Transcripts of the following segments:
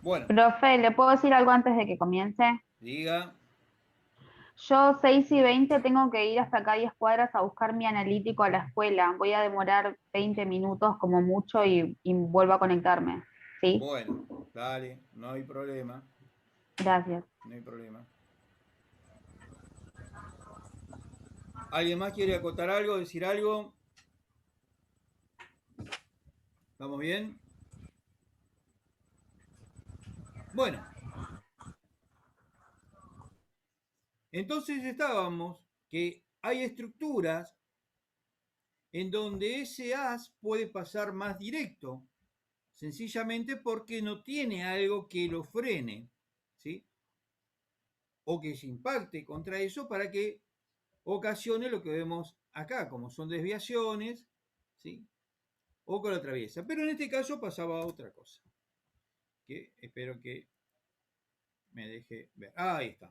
Bueno, Profe, ¿le puedo decir algo antes de que comience? diga. Yo 6:20 tengo que ir hasta acá 10 cuadras a buscar mi analítico a la escuela. Voy a demorar 20 minutos como mucho y vuelvo a conectarme. ¿Sí? Bueno, dale, no hay problema. Gracias. No hay problema. ¿Alguien más quiere acotar algo, decir algo? ¿Vamos bien? Bueno, entonces estábamos que hay estructuras en donde ese haz puede pasar más directo, sencillamente porque no tiene algo que lo frene, ¿sí? O que se impacte contra eso para que ocasione lo que vemos acá, como son desviaciones, ¿sí? O que lo atraviesa. Pero en este caso pasaba otra cosa, que espero que me deje ver. Ah, ahí está.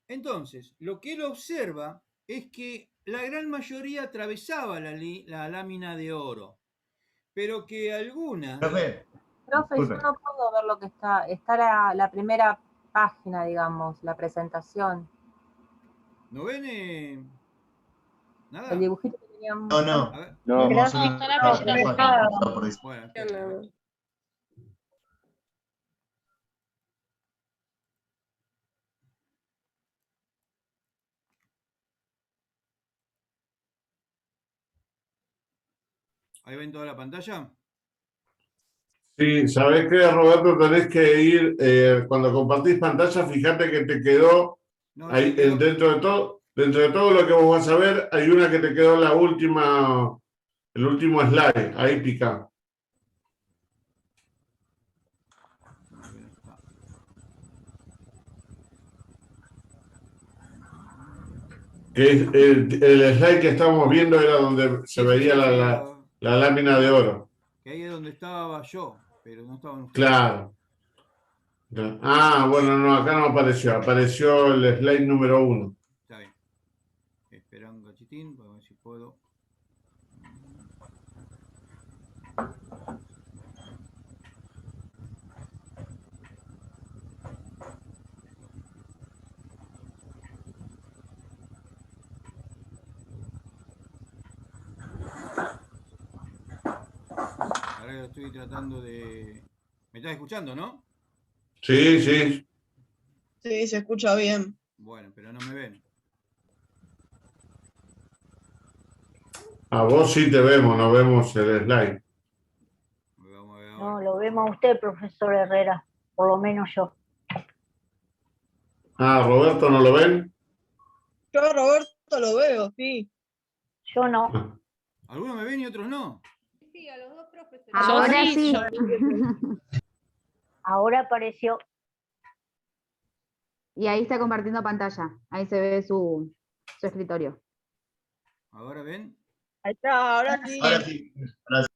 Entonces, lo que él observa es que la gran mayoría atravesaba la lámina de oro, pero que algunas... Profe, Profe, yo disculpe. no puedo ver lo que está la primera página, digamos, la presentación. ¿No ven El nada? dibujito que teníamos. No. A ver. No. Vemos No, una está la página, presentación. estaba por decir. Bueno, espera, a ver. ¿Ahí ven toda la pantalla? Sí, ¿sabés qué, Roberto? Tenés que ir, cuando compartís pantalla, fíjate que te quedó, No, ahí, me quedó... dentro de todo lo que vos vas a ver, hay una que te quedó la última, el último slide, ahí pica. Que es el slide que estábamos viendo era donde se Sí, veía sí, la lámina de oro. que ahí es donde estaba yo, pero no estaban ustedes. Claro. Ah, bueno, no, acá no apareció, apareció el slide número 1. Está bien. Esperando un cachitín, para ver si puedo. Ahora que estoy tratando de... ¿Me estás escuchando, no? Sí, sí. Sí, se escucha bien. Bueno, pero no me ven. A vos sí te vemos, no vemos el slide. Vamos a ver ahora. No, lo vemos a usted, profesor Herrera, por lo menos yo. Ah, Roberto, ¿no lo ven? Yo a Roberto lo veo, sí. Yo no. Ah, Algunos me ven y otros no. Sí, a los dos profes. Ahora sí, sí. yo- Ahora apareció. Y ahí está compartiendo pantalla. Ahí se ve su escritorio. ¿Ahora ven? Ahí está, ahora sí. Ahora sí. Ahora sí.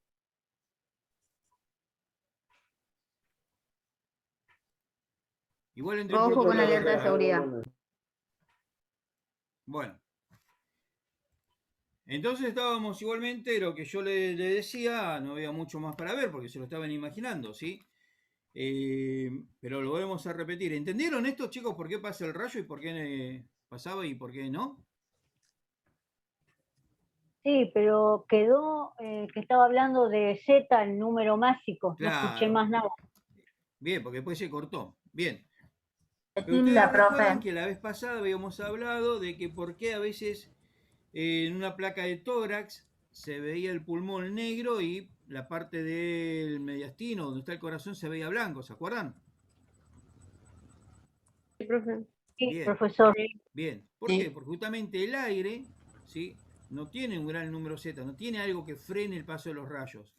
Igual entré por Ojo otro con lado. alerta de seguridad. Bueno. Entonces estábamos igualmente, lo que yo le decía, no había mucho más para ver porque se lo estaban imaginando, ¿sí? Pero lo volvemos a repetir. ¿Entendieron esto, chicos, por qué pasa el rayo y por qué pasaba y por qué no? Sí, pero quedó que estaba hablando de Z, el número mágico. No escuché Claro. más nada. Bien, porque después se cortó. Bien. Pero Tilda, ustedes recuerdan profe. que la vez pasada habíamos hablado de que por qué a veces en una placa de tórax se veía el pulmón negro y la parte del mediastino, donde está el corazón, se veía blanco, ¿se acuerdan? Sí, profe. Sí, Bien, profesor. bien. ¿Por qué? Porque justamente el aire, ¿sí? No tiene un gran número Z, no tiene algo que frene el paso de los rayos,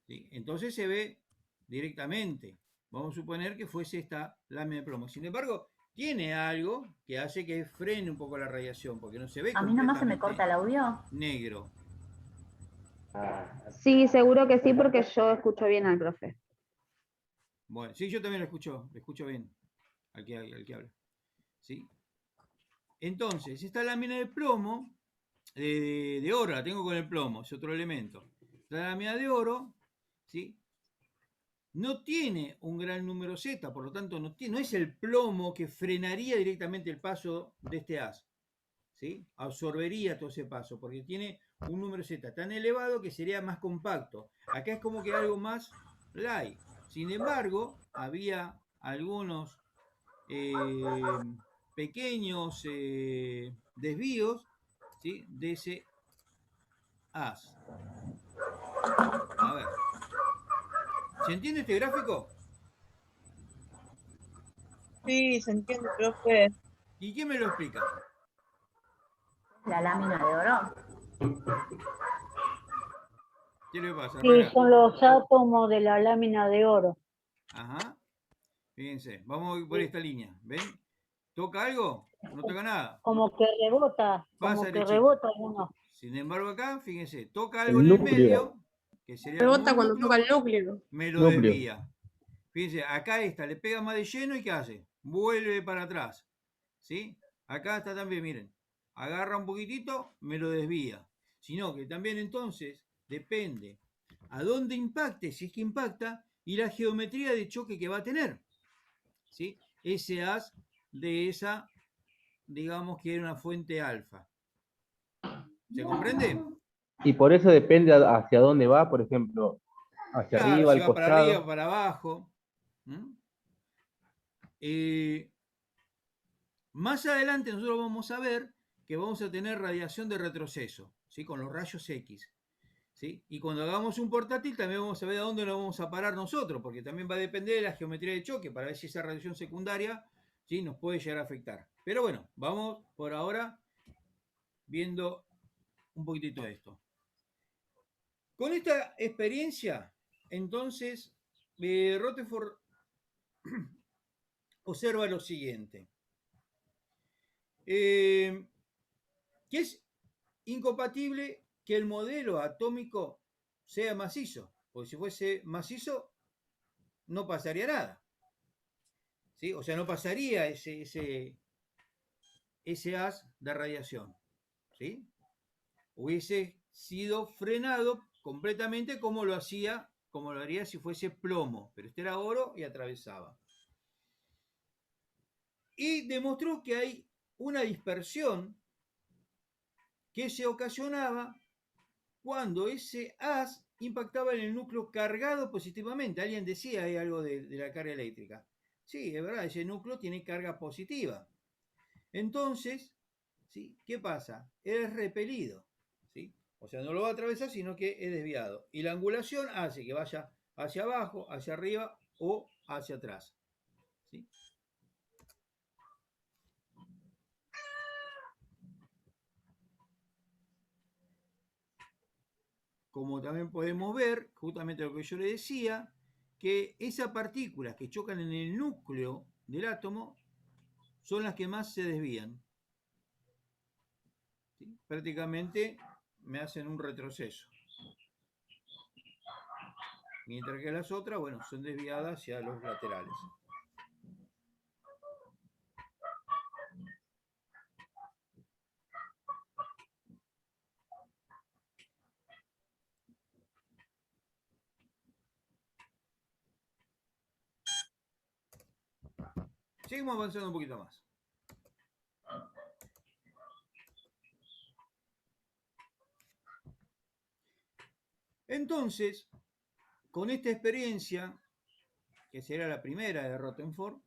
¿sí? Entonces se ve directamente. Vamos a suponer que fuese esta lámina de plomo. Sin embargo, tiene algo que hace que frene un poco la radiación, porque no se ve ¿A mí nomás se me completamente corta el audio? negro. Sí, seguro que sí, porque yo escucho bien al profe. Bueno, sí, yo también lo escucho bien al que habla. ¿Sí? Entonces, esta lámina de plomo de oro, la tengo con el plomo, es otro elemento. La lámina de oro, ¿sí? No tiene un gran número Z, por lo tanto no es el plomo que frenaría directamente el paso de este as, ¿sí? Absorbería todo ese paso, porque tiene un número Z tan elevado que sería más compacto. Acá es como que algo más light. Sin embargo, había algunos pequeños desvíos, ¿sí? De ese as. A ver. ¿Se entiende este gráfico? Sí, se entiende, profe. ¿Y quién me lo explica? La lámina de oro. ¿Qué le pasa? Sí, Herrera? son los átomos de la lámina de oro. Ajá. Fíjense, vamos por esta línea. ¿Ven? ¿Toca algo? No toca nada. Como que rebota, Pasa como que derechito. rebota uno. Sin embargo, acá, fíjense, toca algo El en el núcleo. medio, que sería como Rebota un cuando toca núcleo, el núcleo. me lo Núcleo. desvía. Fíjense, acá esta le pega más de lleno y ¿qué hace? Vuelve para atrás. ¿Sí? Acá está también, miren. Agarra un poquitito, me lo desvía. Sino que también entonces depende a dónde impacte, si es que impacta, y la geometría de choque que va a tener. ¿Sí? Ese as de esa, digamos que era una fuente alfa. ¿Se comprende? Y por eso depende hacia dónde va, por ejemplo, hacia Claro, arriba, si al va para arriba, costado. para abajo. Más adelante nosotros vamos a ver que vamos a tener radiación de retroceso, ¿sí? Con los rayos X. ¿Sí? Y cuando hagamos un portátil también vamos a ver a dónde lo vamos a parar nosotros, porque también va a depender de la geometría de choque para ver si esa radiación secundaria, ¿sí? Nos puede llegar a afectar. Pero bueno, vamos por ahora viendo un poquitito de esto. Con esta experiencia, entonces, Rutherford observa lo siguiente, que es incompatible que el modelo atómico sea macizo, porque si fuese macizo no pasaría nada, ¿sí? O sea, no pasaría ese haz de radiación, ¿sí? Hubiese sido frenado completamente como lo haría si fuese plomo, pero este era oro y atravesaba. Y demostró que hay una dispersión que se ocasionaba cuando ese haz impactaba en el núcleo cargado positivamente. Alguien decía hay algo de la carga eléctrica. Sí, es verdad, ese núcleo tiene carga positiva. Entonces, ¿sí? ¿Qué pasa? Es repelido, ¿sí? O sea, no lo va a atravesar, sino que es desviado. Y la angulación hace que vaya hacia abajo, hacia arriba o hacia atrás, ¿sí? Como también podemos ver, justamente lo que yo le decía, que esas partículas que chocan en el núcleo del átomo son las que más se desvían. ¿Sí? Prácticamente me hacen un retroceso. Mientras que las otras, bueno, son desviadas hacia los laterales. Seguimos avanzando un poquito más. Entonces, con esta experiencia, que será la primera de Rutherford,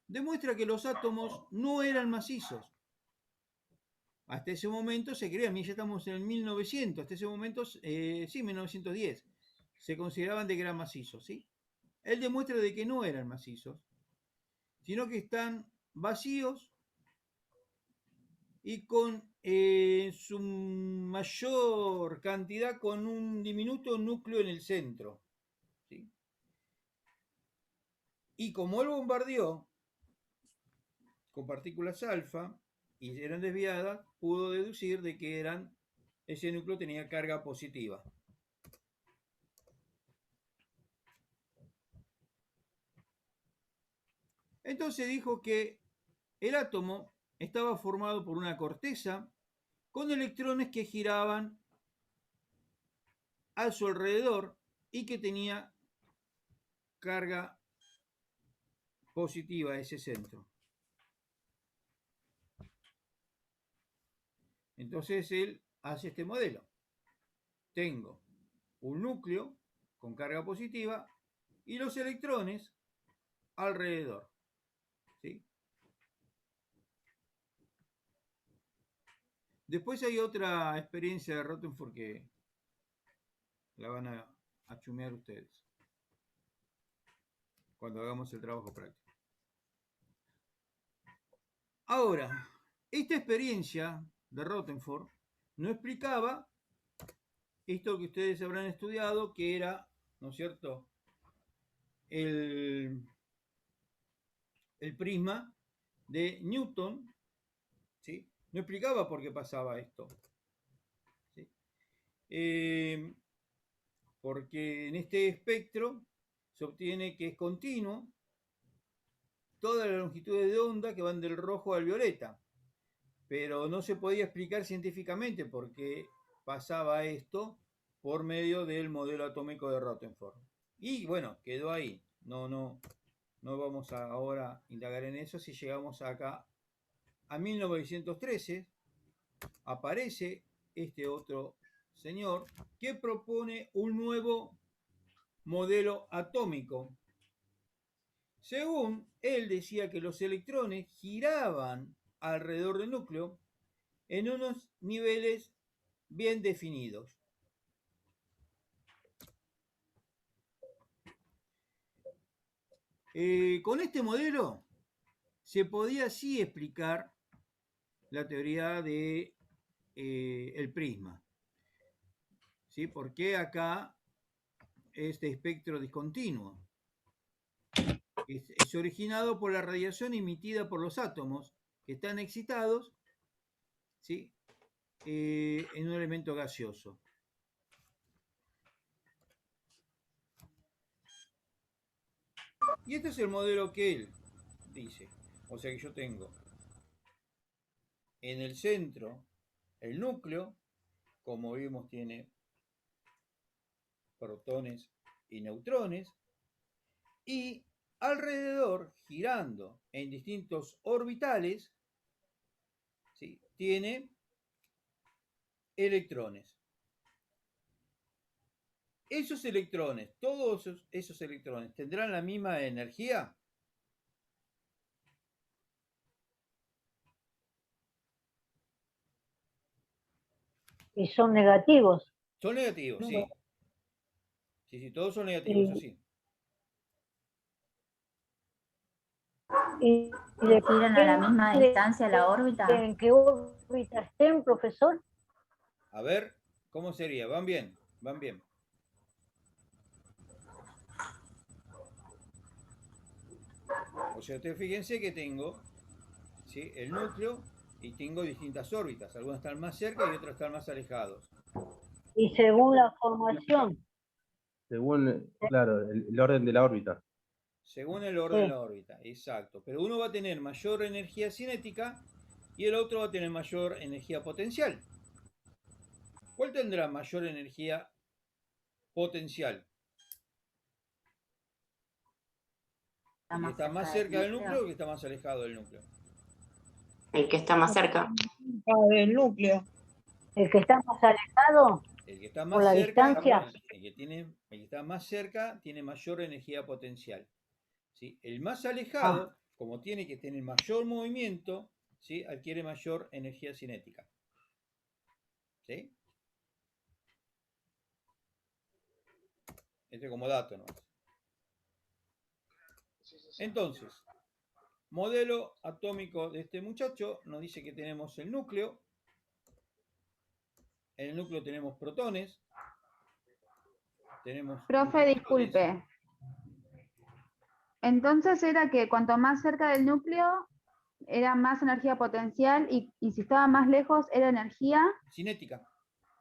demuestra que los átomos no eran macizos. Hasta ese momento se creía, ya estamos en el 1900, hasta ese momento, sí, 1910, se consideraban de que eran macizos, ¿sí? Él demuestra de que no eran macizos, sino que están vacíos y con su mayor cantidad con un diminuto núcleo en el centro, ¿sí? Y como él bombardeó con partículas alfa y eran desviadas, pudo deducir de que ese núcleo tenía carga positiva. Entonces dijo que el átomo estaba formado por una corteza con electrones que giraban a su alrededor y que tenía carga positiva a ese centro. Entonces él hace este modelo. Tengo un núcleo con carga positiva y los electrones alrededor. ¿Sí? Después hay otra experiencia de Rutherford que la van a chumear ustedes cuando hagamos el trabajo práctico. Ahora, esta experiencia de Rutherford no explicaba esto que ustedes habrán estudiado, que era, ¿no es cierto?, el prisma de Newton, ¿sí? No explicaba por qué pasaba esto. ¿Sí? Porque en este espectro se obtiene que es continuo todas las longitudes de onda que van del rojo al violeta, pero no se podía explicar científicamente por qué pasaba esto por medio del modelo atómico de Rutherford. Y bueno, quedó ahí. No vamos ahora a indagar en eso. Si llegamos acá a 1913, aparece este otro señor que propone un nuevo modelo atómico. Según él decía que los electrones giraban alrededor del núcleo en unos niveles bien definidos. Con este modelo se podía así explicar la teoría de el prisma. ¿Sí? ¿Por qué acá este espectro discontinuo? Es originado por la radiación emitida por los átomos que están excitados, ¿sí?, en un elemento gaseoso. Y este es el modelo que él dice. O sea que yo tengo en el centro el núcleo, como vimos tiene protones y neutrones, y alrededor, girando en distintos orbitales, ¿sí?, tiene electrones. Esos electrones, todos esos electrones, ¿tendrán la misma energía? Y son negativos. Son negativos, sí. Sí, todos son negativos, eso sí. Y ¿Giran a la misma distancia la órbita? ¿En qué órbita estén, profesor? A ver, ¿cómo sería? ¿Van bien? Van bien. O sea, ustedes fíjense que tengo, ¿sí?, el núcleo y tengo distintas órbitas. Algunas están más cerca y otras están más alejados. Y según la formación. Según, claro, el orden de la órbita. Según el orden de la órbita, exacto. Pero uno va a tener mayor energía cinética y el otro va a tener mayor energía potencial. ¿Cuál tendrá mayor energía potencial? ¿El que está más cerca del núcleo o el que está más alejado del núcleo? El que está más cerca. Del núcleo. El que está más alejado, El que está por más la cerca, distancia. el que está más cerca tiene mayor energía potencial. ¿Sí? El más alejado, como tiene que tener mayor movimiento, ¿sí?, adquiere mayor energía cinética. ¿Sí? Este como dato nomás. Entonces, modelo atómico de este muchacho nos dice que tenemos el núcleo. En el núcleo tenemos protones. Tenemos Profe, disculpe. Entonces era que cuanto más cerca del núcleo era más energía potencial y si estaba más lejos era energía cinética.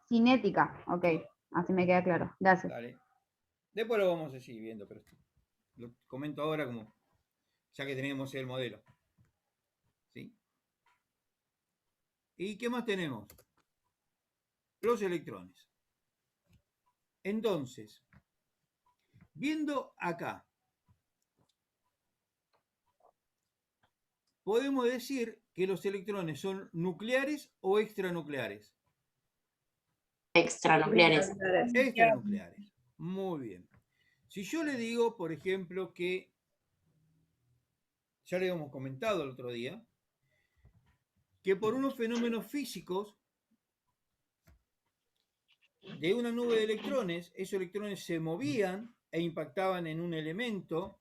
Cinética, ok. Así me queda claro. Gracias. Dale. Después lo vamos a seguir viendo, pero lo comento ahora como ya que tenemos el modelo. ¿Sí? ¿Y qué más tenemos? los electrones. Entonces, viendo acá, podemos decir que los electrones son nucleares o extranucleares. Extranucleares. Extranucleares. Muy bien. Si yo le digo, por ejemplo, que ya le habíamos comentado el otro día, que por unos fenómenos físicos de una nube de electrones, esos electrones se movían e impactaban en un elemento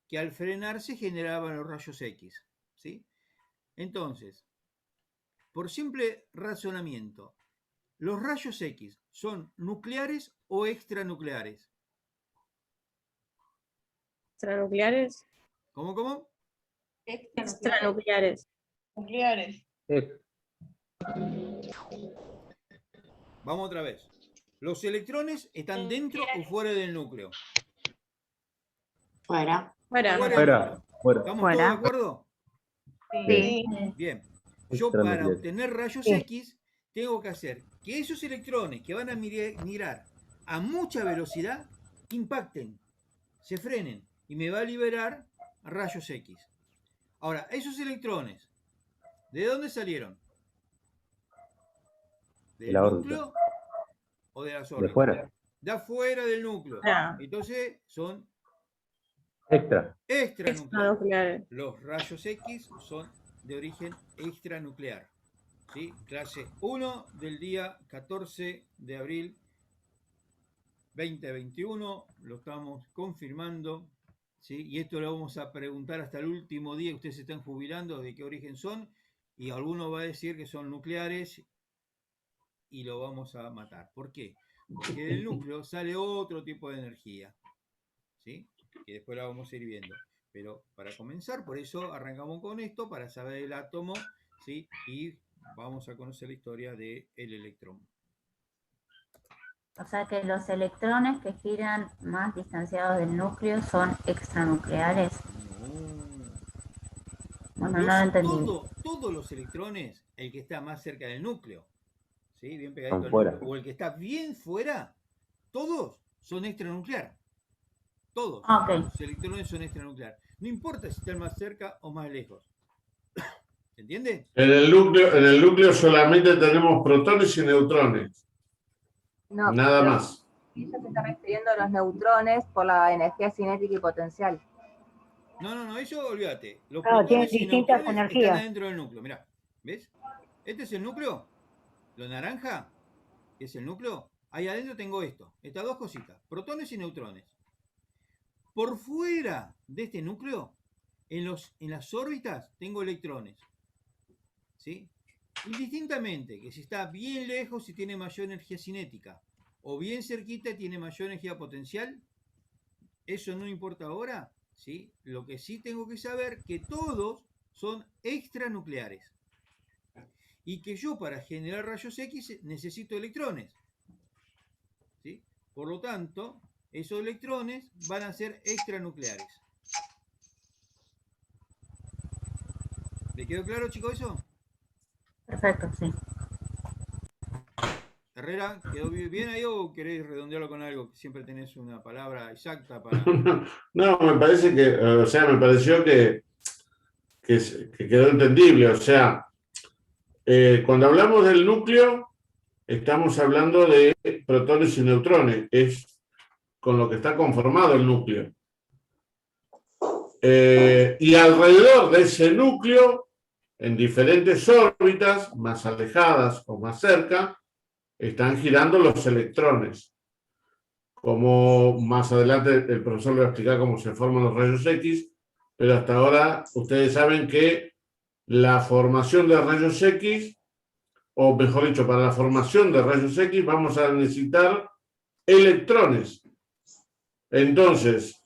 que al frenarse generaban los rayos X. ¿Sí? Entonces, por simple razonamiento, ¿los rayos X son nucleares o extranucleares? Extranucleares. ¿Cómo? Extranucleares. Nucleares. Vamos otra vez. ¿Los electrones están dentro o fuera del núcleo? Fuera. Fuera. Fuera. ¿Estamos todos de acuerdo? Sí. Bien. Yo para Extranucleares. obtener rayos Sí. X tengo que hacer que esos electrones que van a mirar a mucha velocidad impacten, se frenen y me va a liberar rayos X. Ahora, esos electrones, ¿de dónde salieron? ¿Del la órbita. núcleo o de las De órbitas? fuera. De afuera del núcleo. Ah. Entonces son Extra. extranucleares. Extranucleares. Los rayos X son de origen extranuclear. ¿Sí? Clase 1 del día 14 de abril 2021. Lo estamos confirmando. ¿Sí? Y esto lo vamos a preguntar hasta el último día que ustedes se están jubilando, de qué origen son. Y alguno va a decir que son nucleares y lo vamos a matar. ¿Por qué? Porque del núcleo sale otro tipo de energía. ¿Sí? Que después la vamos a ir viendo. Pero para comenzar, por eso arrancamos con esto, para saber el átomo, ¿sí? Y vamos a conocer la historia del electrón. O sea que los electrones que giran más distanciados del núcleo son extranucleares. Bueno, no lo entendí. Todos los electrones, el que está más cerca del núcleo, ¿sí? Bien pegadito Están al fuera. núcleo, o el que está bien fuera, todos son extranuclear. Todos Ok. los electrones son extranuclear. No importa si están más cerca o más lejos. ¿Se entiende? En el núcleo solamente tenemos protones y neutrones. No, Nada pero más. ella se está refiriendo a los neutrones por la energía cinética y potencial. No, eso olvídate. Los Claro, tienen protones y distintas neutrones están energías. adentro del núcleo. Mirá, ¿ves? Este es el núcleo. Lo naranja, que es el núcleo. Ahí adentro tengo esto. Estas dos cositas. Protones y neutrones. Por fuera de este núcleo, en las órbitas, tengo electrones. ¿Sí? Indistintamente, que si está bien lejos y tiene mayor energía cinética, o bien cerquita y tiene mayor energía potencial, eso no importa ahora, ¿sí? Lo que sí tengo que saber que todos son extranucleares. Y que yo para generar rayos X necesito electrones. ¿Sí? Por lo tanto, esos electrones van a ser extranucleares. ¿Le quedó claro, chicos, eso? Perfecto, sí. Herrera, ¿quedó bien ahí o querés redondearlo con algo? Siempre tenés una palabra exacta para... No, me parece que, o sea, me pareció que quedó entendible. O sea, cuando hablamos del núcleo, estamos hablando de protones y neutrones. Es con lo que está conformado el núcleo. Y alrededor de ese núcleo, en diferentes órbitas, más alejadas o más cerca, están girando los electrones. Como más adelante el profesor le va a explicar cómo se forman los rayos X, pero hasta ahora ustedes saben que la formación de rayos X, o mejor dicho, para la formación de rayos X vamos a necesitar electrones. Entonces,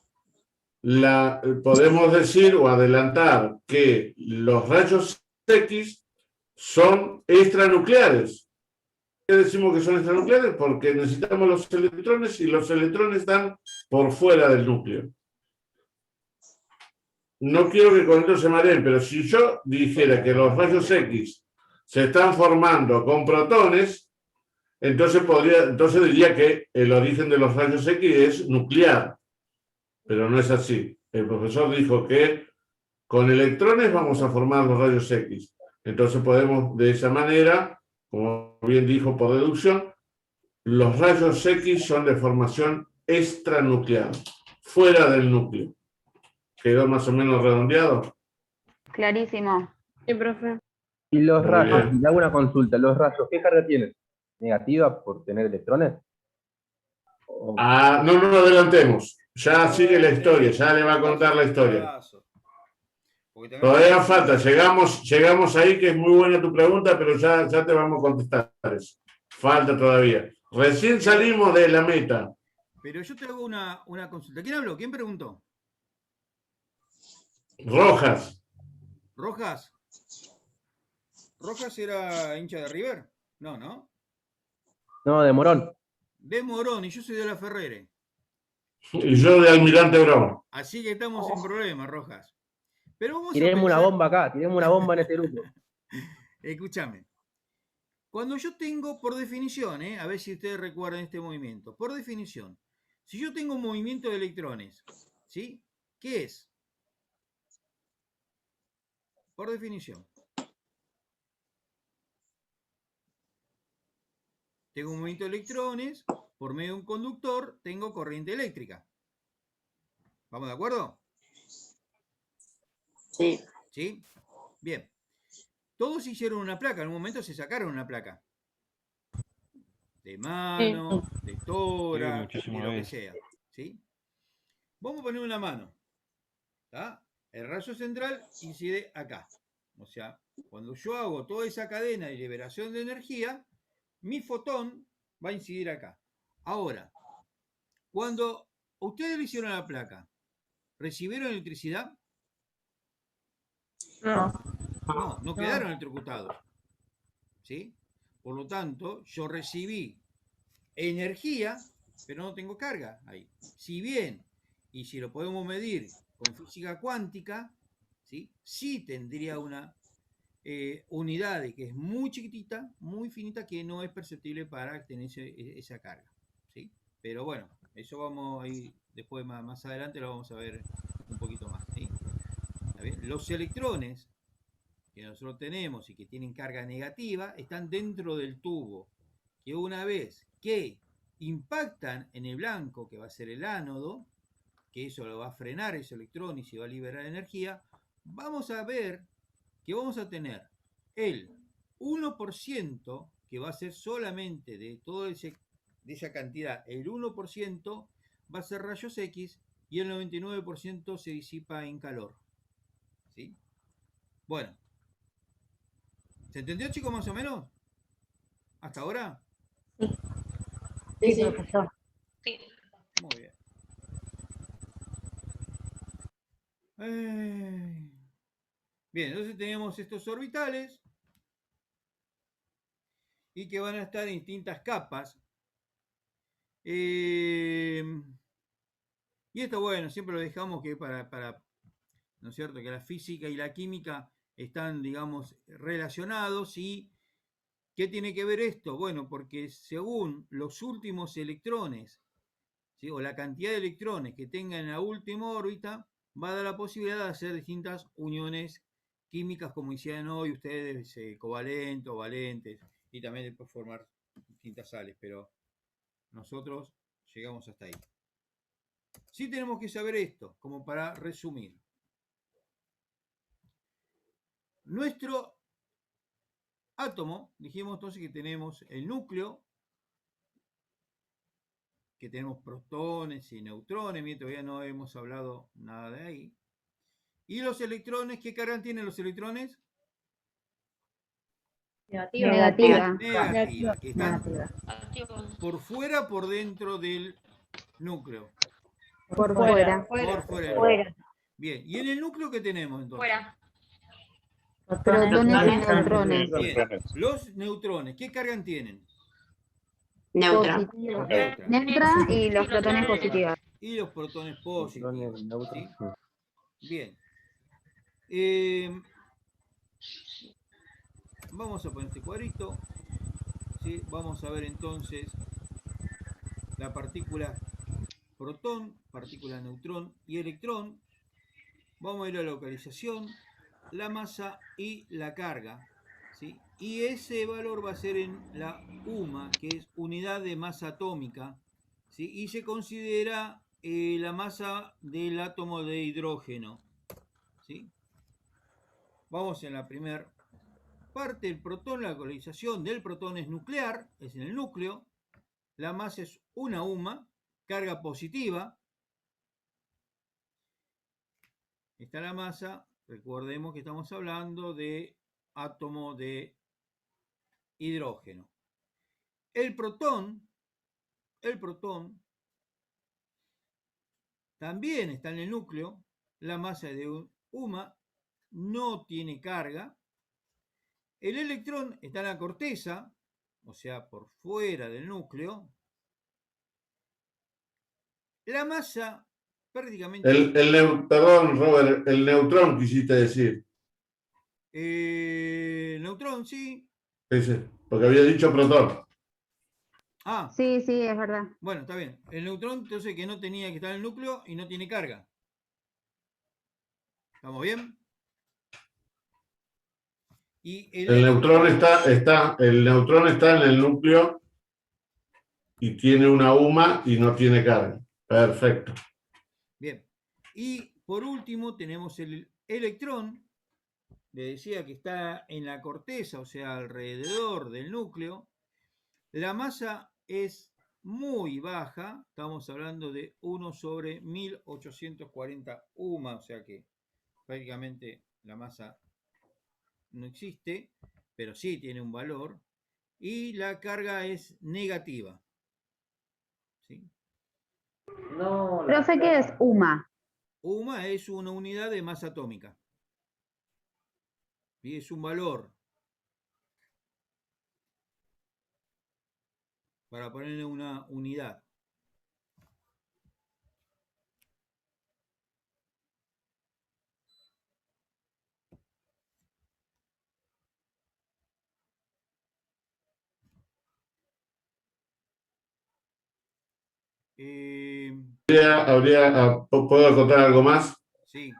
podemos decir o adelantar que los rayos X son extranucleares. ¿Por qué decimos que son extranucleares? Porque necesitamos los electrones y los electrones están por fuera del núcleo. No quiero que con esto se mareen, pero si yo dijera que los rayos X se están formando con protones, entonces diría que el origen de los rayos X es nuclear, pero no es así. El profesor dijo que con electrones vamos a formar los rayos X. Entonces podemos, de esa manera, como bien dijo por deducción, los rayos X son de formación extranuclear, fuera del núcleo. ¿Quedó más o menos redondeado? Clarísimo. Sí, profe. Y los Muy rayos, bien. le hago una consulta, ¿los rayos qué carga tienen? ¿Negativa por tener electrones? O- No nos adelantemos. Ya sigue la historia, ya le va a contar la historia. Porque también- Todavía falta, llegamos ahí, que es muy buena tu pregunta, pero ya te vamos a contestar eso. Falta todavía. Recién salimos de la meta. Pero yo te hago una consulta. ¿Quién habló? ¿Quién preguntó? Rojas. ¿Rojas? ¿Rojas era hincha de River? No, ¿no? No, de Morón. De Morón, y yo soy de la Ferrere. Y yo de Almirante Brown. Así que estamos en problemas, Rojas. Pero vamos a Tiremos una pensar- bomba acá, tiremos una bomba en este grupo. Escúchame. Cuando yo tengo, por definición, a ver si ustedes recuerdan este movimiento, por definición, si yo tengo un movimiento de electrones, ¿sí? ¿Qué es? Por definición. Tengo un movimiento de electrones, por medio de un conductor, tengo corriente eléctrica. ¿Vamos de acuerdo? Sí. ¿Sí? Bien. Todos hicieron una placa, en un momento se sacaron una placa. De mano, de tora, de muchísimas lo que veces. sea. ¿Sí? Vamos a poner una mano. ¿Tá? El rayo central incide acá. O sea, cuando yo hago toda esa cadena de liberación de energía, mi fotón va a incidir acá. Ahora, cuando ustedes le hicieron la placa, ¿recibieron electricidad? No. No quedaron electrocutados. ¿Sí? Por lo tanto, yo recibí energía, pero no tengo carga ahí. Si bien, y si lo podemos medir con física cuántica, sí tendría una unidad que es muy chiquitita, muy finita, que no es perceptible para tener esa carga. ¿Sí? Pero bueno, eso vamos a ir después, más adelante lo vamos a ver un poquito más. ¿Sí? ¿Está bien? Los electrones que nosotros tenemos y que tienen carga negativa están dentro del tubo, que una vez que impactan en el blanco, que va a ser el ánodo, que eso lo va a frenar ese electrón y se va a liberar energía, vamos a ver que vamos a tener el 1%, que va a ser solamente de toda esa cantidad, el 1% va a ser rayos X y el 99% se disipa en calor. ¿Sí? Bueno, ¿se entendió, chicos, más o menos? ¿Hasta ahora? Sí, profesor. Muy bien. Bien, entonces tenemos estos orbitales y que van a estar en distintas capas. Y esto, bueno, siempre lo dejamos que para, ¿no es cierto?, que la física y la química están, digamos, relacionados. ¿Y qué tiene que ver esto? Bueno, porque según los últimos electrones, ¿sí?, o la cantidad de electrones que tengan en la última órbita, va a dar la posibilidad de hacer distintas uniones químicas, como hicieron hoy ustedes, covalentes o valentes, y también después formar distintas sales, pero nosotros llegamos hasta ahí. Sí tenemos que saber esto, como para resumir. Nuestro átomo, dijimos entonces que tenemos el núcleo, que tenemos protones y neutrones, bien, todavía no hemos hablado nada de ahí. ¿Y los electrones? ¿Qué carga tienen los electrones? Negativa. Negativa, que están por fuera, por dentro del núcleo. Por fuera. Por fuera. Fuera. Bien, ¿y en el núcleo qué tenemos entonces? Protones y neutrones. Bien, los neutrones, ¿qué carga tienen? Neutra. Positiva. Neutra. Neutra y los protones positivos. Y los protones positivos. Electrones neutros. ¿Sí? Bien. Vamos a poner este cuadrito. ¿sí? Vamos a ver entonces la partícula protón, partícula neutrón y electrón. Vamos a ir a la localización, la masa y la carga, ¿sí? Y ese valor va a ser en la UMA, que es unidad de masa atómica, ¿sí? Y se considera la masa del átomo de hidrógeno, ¿sí? Vamos en la primera parte, el protón, la localización del protón es nuclear, es en el núcleo, la masa es una UMA, carga positiva, está la masa, recordemos que estamos hablando de átomo de hidrógeno. El protón también está en el núcleo, la masa es de un UMA, no tiene carga. El electrón está en la corteza, o sea, por fuera del núcleo. La masa prácticamente... Perdón, Robert, el neutrón quisiste decir. Neutrón, sí. Ese, porque había dicho protón. Ah, Sí, sí, es verdad. bueno, está bien. El neutrón, entonces, que no tenía que estar en el núcleo y no tiene carga. ¿Estamos bien? Y El neutrón el neutrón está en el núcleo y tiene una UMA y no tiene carga. Perfecto. Bien. Y por último tenemos el electrón. Le decía que está en la corteza, o sea, alrededor del núcleo. La masa es muy baja, estamos hablando de 1 sobre 1840 UMA, o sea que prácticamente la masa no existe, pero sí tiene un valor. Y la carga es negativa. ¿Sí? Profe, ¿qué es UMA? UMA es una unidad de masa atómica. Y es un valor. Para ponerle una unidad. ¿Puedo acotar algo más? Sí.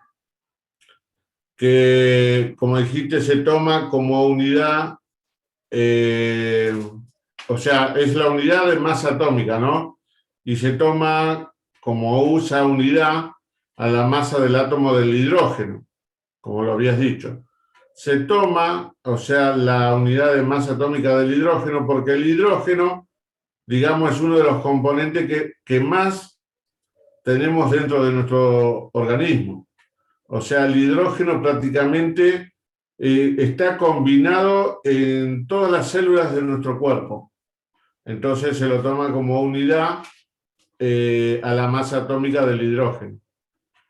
Que, como dijiste, se toma como unidad, o sea, es la unidad de masa atómica, ¿no? Y se toma como usa unidad a la masa del átomo del hidrógeno, como lo habías dicho. Se toma, o sea, la unidad de masa atómica del hidrógeno, porque el hidrógeno, digamos, es uno de los componentes que más tenemos dentro de nuestro organismo. O sea, el hidrógeno prácticamente está combinado en todas las células de nuestro cuerpo. Entonces se lo toma como unidad a la masa atómica del hidrógeno.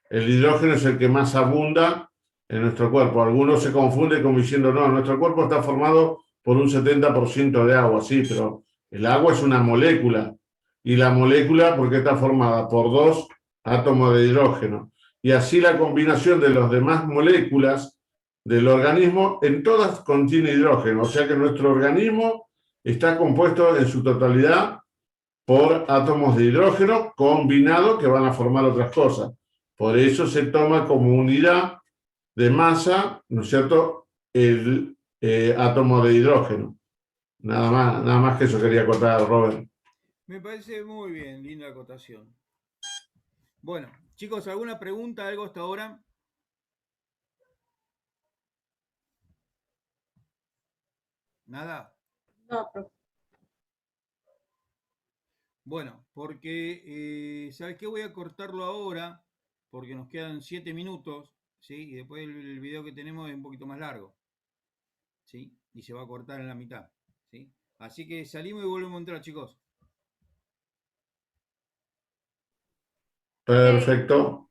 El hidrógeno es el que más abunda en nuestro cuerpo. Algunos se confunden como diciendo, no, nuestro cuerpo está formado por un 70% de agua, sí, pero el agua es una molécula. Y la molécula, ¿por qué está formada? Por 2 átomos de hidrógeno. Y así la combinación de las demás moléculas del organismo, en todas contiene hidrógeno. O sea que nuestro organismo está compuesto en su totalidad por átomos de hidrógeno combinados que van a formar otras cosas. Por eso se toma como unidad de masa, ¿no es cierto?, el átomo de hidrógeno. Nada más que eso quería contar, Robert. Me parece muy bien, linda acotación. Bueno, chicos, ¿alguna pregunta, algo hasta ahora? ¿Nada? No, profe. Bueno, porque, ¿sabes qué? Voy a cortarlo ahora, porque nos quedan 7 minutos, ¿sí? Y después el video que tenemos es un poquito más largo, ¿sí? Y se va a cortar en la mitad, ¿sí? Así que salimos y volvemos a entrar, chicos. Perfecto.